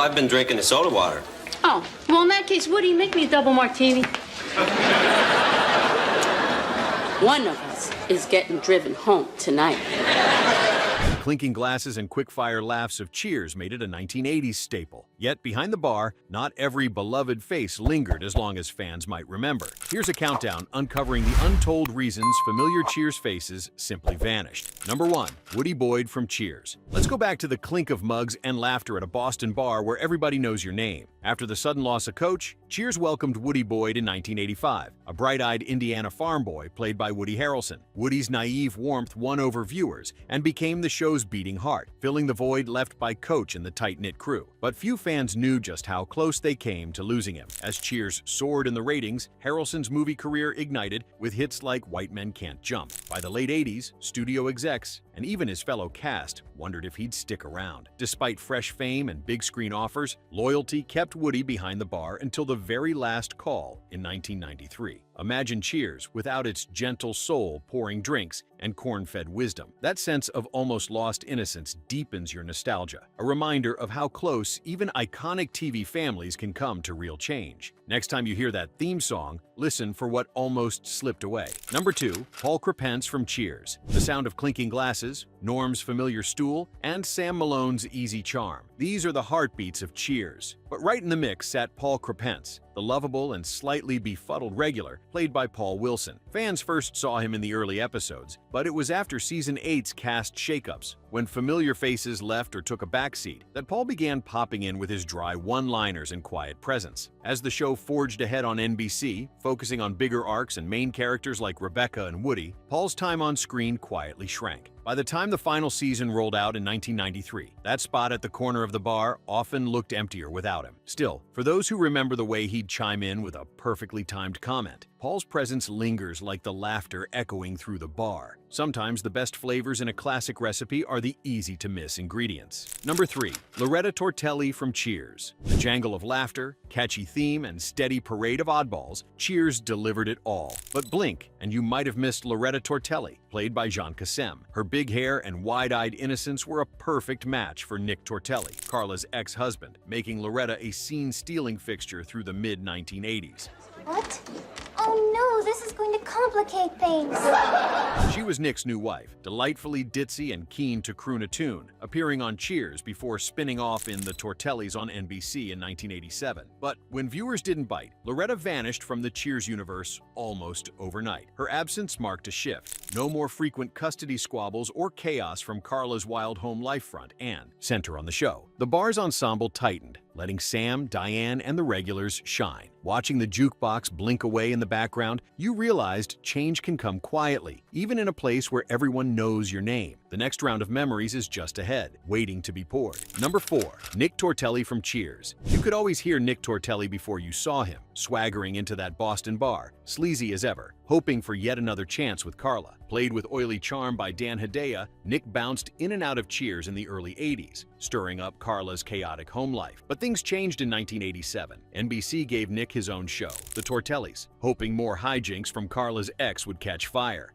I've been drinking the soda water. Oh, well, in that case, Woody, make me a double martini. One of us is getting driven home tonight. Clinking glasses and quick-fire laughs of Cheers made it a 1980s staple. Yet, behind the bar, not every beloved face lingered as long as fans might remember. Here's a countdown uncovering the untold reasons familiar Cheers faces simply vanished. Number 1. Woody Boyd from Cheers. Let's go back to the clink of mugs and laughter at a Boston bar where everybody knows your name. After the sudden loss of Coach, Cheers welcomed Woody Boyd in 1985, a bright-eyed Indiana farm boy played by Woody Harrelson. Woody's naive warmth won over viewers and became the show's beating heart, filling the void left by Coach and the tight-knit crew. But few fans knew just how close they came to losing him. As Cheers soared in the ratings, Harrelson's movie career ignited with hits like White Men Can't Jump. By the late 80s, studio execs and even his fellow cast wondered if he'd stick around. Despite fresh fame and big-screen offers, loyalty kept Woody behind the bar until the very last call in 1993. Imagine Cheers without its gentle soul pouring drinks and corn-fed wisdom. That sense of almost lost innocence deepens your nostalgia, a reminder of how close even iconic TV families can come to real change. Next time you hear that theme song, listen for what almost slipped away. Number 2. Paul Krapence from Cheers. The sound of clinking glasses, Norm's familiar stool, and Sam Malone's easy charm. These are the heartbeats of Cheers. But right in the mix sat Paul Krapence, the lovable and slightly befuddled regular, played by Paul Wilson. Fans first saw him in the early episodes, but it was after Season 8's cast shakeups, when familiar faces left or took a backseat, that Paul began popping in with his dry one-liners and quiet presence. As the show forged ahead on NBC, focusing on bigger arcs and main characters like Rebecca and Woody, Paul's time on screen quietly shrank. By the time the final season rolled out in 1993, that spot at the corner of the bar often looked emptier without him. Still, for those who remember the way he'd chime in with a perfectly timed comment, Paul's presence lingers like the laughter echoing through the bar. Sometimes the best flavors in a classic recipe are the easy-to-miss ingredients. Number 3. Loretta Tortelli from Cheers. The jangle of laughter, catchy theme, and steady parade of oddballs, Cheers delivered it all. But blink, and you might have missed Loretta Tortelli, played by Jean Cassem. Her big hair and wide-eyed innocence were a perfect match for Nick Tortelli, Carla's ex-husband, making Loretta a scene-stealing fixture through the mid-1980s. What? Oh no, this is going to complicate things. She was Nick's new wife, delightfully ditzy and keen to croon a tune, appearing on Cheers before spinning off in The Tortellis on NBC in 1987. But when viewers didn't bite, Loretta vanished from the Cheers universe almost overnight. Her absence marked a shift. No more frequent custody squabbles or chaos from Carla's wild home life front, and, center on the show, the bar's ensemble tightened, letting Sam, Diane, and the regulars shine. Watching the jukebox blink away in the background, you realized change can come quietly, even in a place where everyone knows your name. The next round of memories is just ahead, waiting to be poured. Number 4. Nick Tortelli from Cheers. You could always hear Nick Tortelli before you saw him, swaggering into that Boston bar, sleazy as ever, hoping for yet another chance with Carla. Played with oily charm by Dan Hedaya, Nick bounced in and out of Cheers in the early 80s, stirring up Carla's chaotic home life. But things changed in 1987. NBC gave Nick his own show, The Tortellis, hoping more hijinks from Carla's ex would catch fire.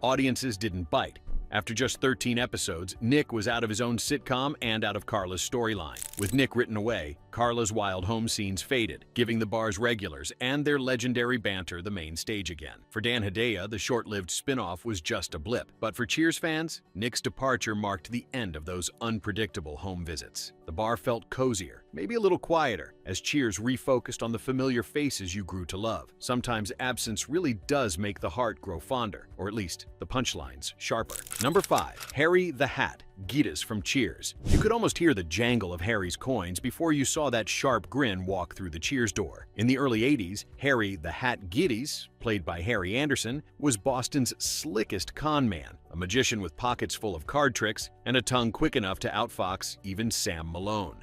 Audiences didn't bite. After just 13 episodes, Nick was out of his own sitcom and out of Carla's storyline. With Nick written away, Carla's wild home scenes faded, giving the bar's regulars and their legendary banter the main stage again. For Dan Hedaya, the short-lived spin-off was just a blip. But for Cheers fans, Nick's departure marked the end of those unpredictable home visits. The bar felt cozier, maybe a little quieter, as Cheers refocused on the familiar faces you grew to love. Sometimes absence really does make the heart grow fonder, or at least the punchlines sharper. Number 5. Harry the Hat. Gitas from Cheers. You could almost hear the jangle of Harry's coins before you saw that sharp grin walk through the Cheers door. In the early 80s, Harry the Hat Gittes, played by Harry Anderson, was Boston's slickest con man, a magician with pockets full of card tricks and a tongue quick enough to outfox even Sam Malone.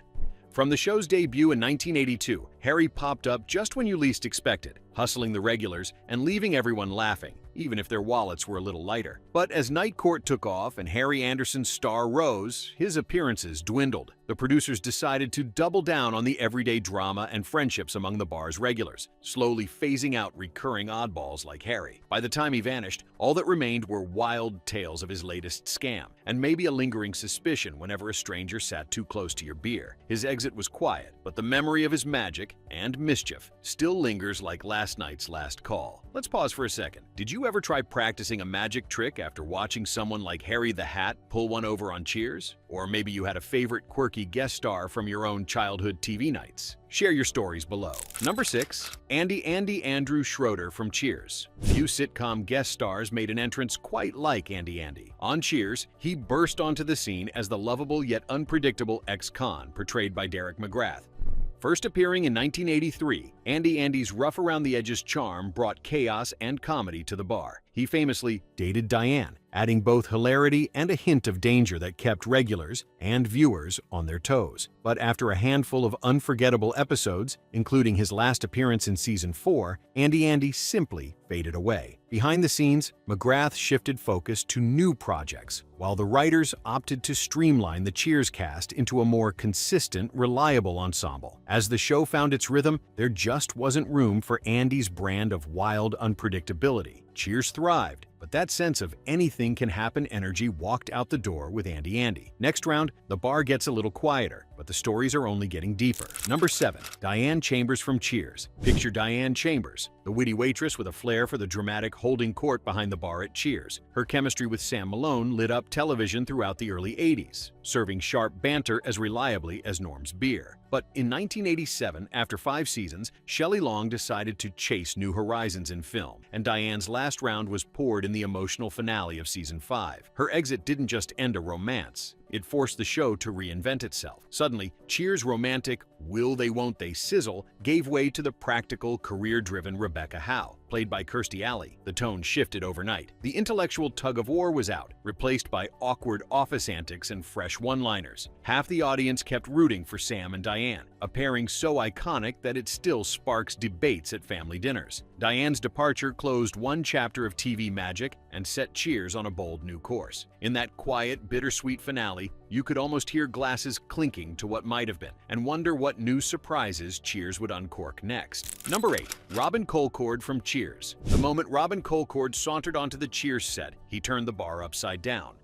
From the show's debut in 1982, Harry popped up just when you least expected, hustling the regulars and leaving everyone laughing, even if their wallets were a little lighter. But as Night Court took off and Harry Anderson's star rose, his appearances dwindled. The producers decided to double down on the everyday drama and friendships among the bar's regulars, slowly phasing out recurring oddballs like Harry. By the time he vanished, all that remained were wild tales of his latest scam, and maybe a lingering suspicion whenever a stranger sat too close to your beer. His exit was quiet, but the memory of his magic and mischief still lingers like last night's last call. Let's pause for a second. Did you ever try practicing a magic trick after watching someone like Harry the Hat pull one over on Cheers? Or maybe you had a favorite quirky guest star from your own childhood TV nights? Share your stories below. Number 6. Andy Andrew Schroeder from Cheers. Few sitcom guest stars made an entrance quite like Andy. On Cheers, he burst onto the scene as the lovable yet unpredictable ex-con portrayed by Derek McGrath. First appearing in 1983, Andy's rough-around-the-edges charm brought chaos and comedy to the bar. He famously dated Diane, adding both hilarity and a hint of danger that kept regulars and viewers on their toes. But after a handful of unforgettable episodes, including his last appearance in Season 4, Andy simply faded away. Behind the scenes, McGrath shifted focus to new projects, while the writers opted to streamline the Cheers cast into a more consistent, reliable ensemble. As the show found its rhythm, there just wasn't room for Andy's brand of wild unpredictability. Cheers thrived, but that sense of anything can happen energy walked out the door with Andy. Next round, the bar gets a little quieter, but the stories are only getting deeper. Number 7. Diane Chambers from Cheers. Picture Diane Chambers, the witty waitress with a flair for the dramatic holding court behind the bar at Cheers. Her chemistry with Sam Malone lit up television throughout the early 80s, serving sharp banter as reliably as Norm's beer. But in 1987, after 5 seasons, Shelley Long decided to chase new horizons in film, and Diane's last round was poured in the emotional finale of Season 5. Her exit didn't just end a romance. It forced the show to reinvent itself. Suddenly, Cheers' romantic will they won't they sizzle gave way to the practical, career-driven Rebecca Howe, played by Kirstie Alley. The tone shifted overnight. The intellectual tug-of-war was out, replaced by awkward office antics and fresh one-liners. Half the audience kept rooting for Sam and Diane, a pairing so iconic that it still sparks debates at family dinners. Diane's departure closed one chapter of TV magic and set Cheers on a bold new course. In that quiet, bittersweet finale, you could almost hear glasses clinking to what might have been, and wonder what new surprises Cheers would uncork next. Number 8. Robin Colcord from Cheers. The moment Robin Colcord sauntered onto the Cheers set, he turned the bar upside down.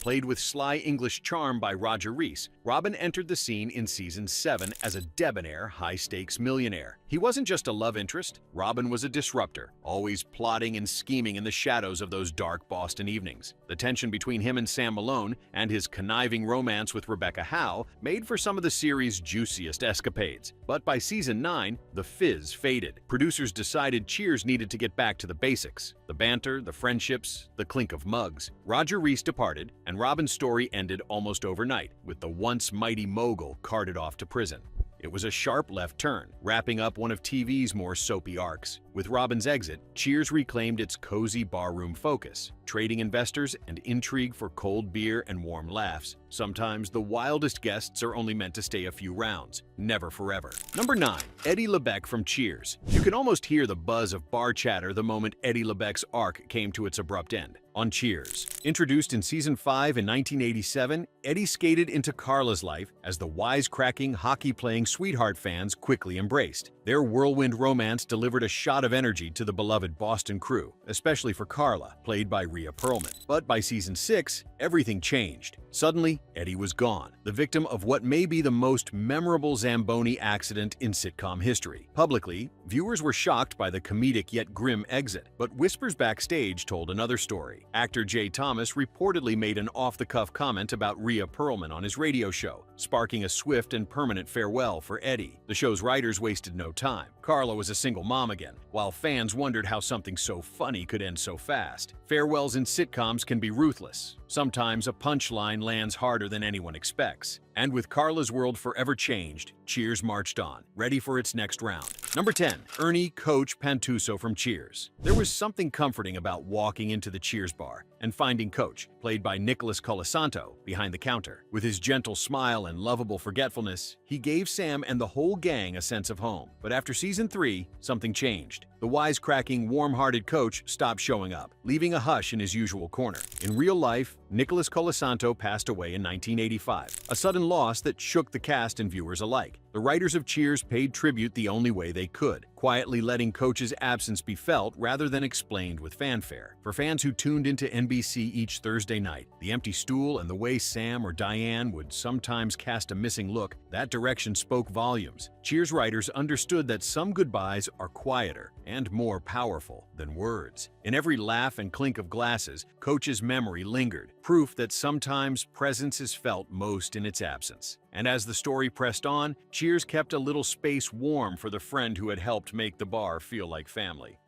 Played with sly English charm by Roger Rees, Robin entered the scene in Season 7 as a debonair, high-stakes millionaire. He wasn't just a love interest, Robin was a disruptor, always plotting and scheming in the shadows of those dark Boston evenings. The tension between him and Sam Malone, and his conniving romance with Rebecca Howe, made for some of the series' juiciest escapades. But by Season 9, the fizz faded. Producers decided Cheers needed to get back to the basics: the banter, the friendships, the clink of mugs. Roger Rees departed, and Robin's story ended almost overnight, with the once mighty mogul carted off to prison. It was a sharp left turn, wrapping up one of TV's more soapy arcs. With Robin's exit, Cheers reclaimed its cozy barroom focus, trading investors and intrigue for cold beer and warm laughs. Sometimes the wildest guests are only meant to stay a few rounds, never forever. Number 9. Eddie Lebec from Cheers. You can almost hear the buzz of bar chatter the moment Eddie Lebec's arc came to its abrupt end. On Cheers. Introduced in Season 5 in 1987, Eddie skated into Carla's life as the wisecracking, hockey-playing sweetheart fans quickly embraced. Their whirlwind romance delivered a shot of energy to the beloved Boston crew, especially for Carla, played by Rhea Perlman. But by Season 6, everything changed. Suddenly, Eddie was gone, the victim of what may be the most memorable Zamboni accident in sitcom history. Publicly, viewers were shocked by the comedic yet grim exit, but whispers backstage told another story. Actor Jay Thomas reportedly made an off-the-cuff comment about Rhea Perlman on his radio show, sparking a swift and permanent farewell for Eddie. The show's writers wasted no time. Carla was a single mom again, while fans wondered how something so funny could end so fast. Farewells in sitcoms can be ruthless. Sometimes a punchline lands harder than anyone expects. And with Carla's world forever changed, Cheers marched on, ready for its next round. Number 10. Ernie Coach Pantuso from Cheers. There was something comforting about walking into the Cheers bar and finding Coach, played by Nicholas Colasanto, behind the counter. With his gentle smile and lovable forgetfulness, he gave Sam and the whole gang a sense of home. But after Season 3, something changed. The wisecracking, warm-hearted Coach stopped showing up, leaving a hush in his usual corner. In real life, Nicholas Colasanto passed away in 1985, a sudden loss that shook the cast and viewers alike. The writers of Cheers paid tribute the only way they could, quietly letting Coach's absence be felt rather than explained with fanfare. For fans who tuned into NBC each Thursday night, the empty stool and the way Sam or Diane would sometimes cast a missing look, that direction spoke volumes. Cheers writers understood that some goodbyes are quieter and more powerful than words. In every laugh and clink of glasses, Coach's memory lingered, proof that sometimes presence is felt most in its absence. And as the story pressed on, Cheers kept a little space warm for the friend who had helped make the bar feel like family.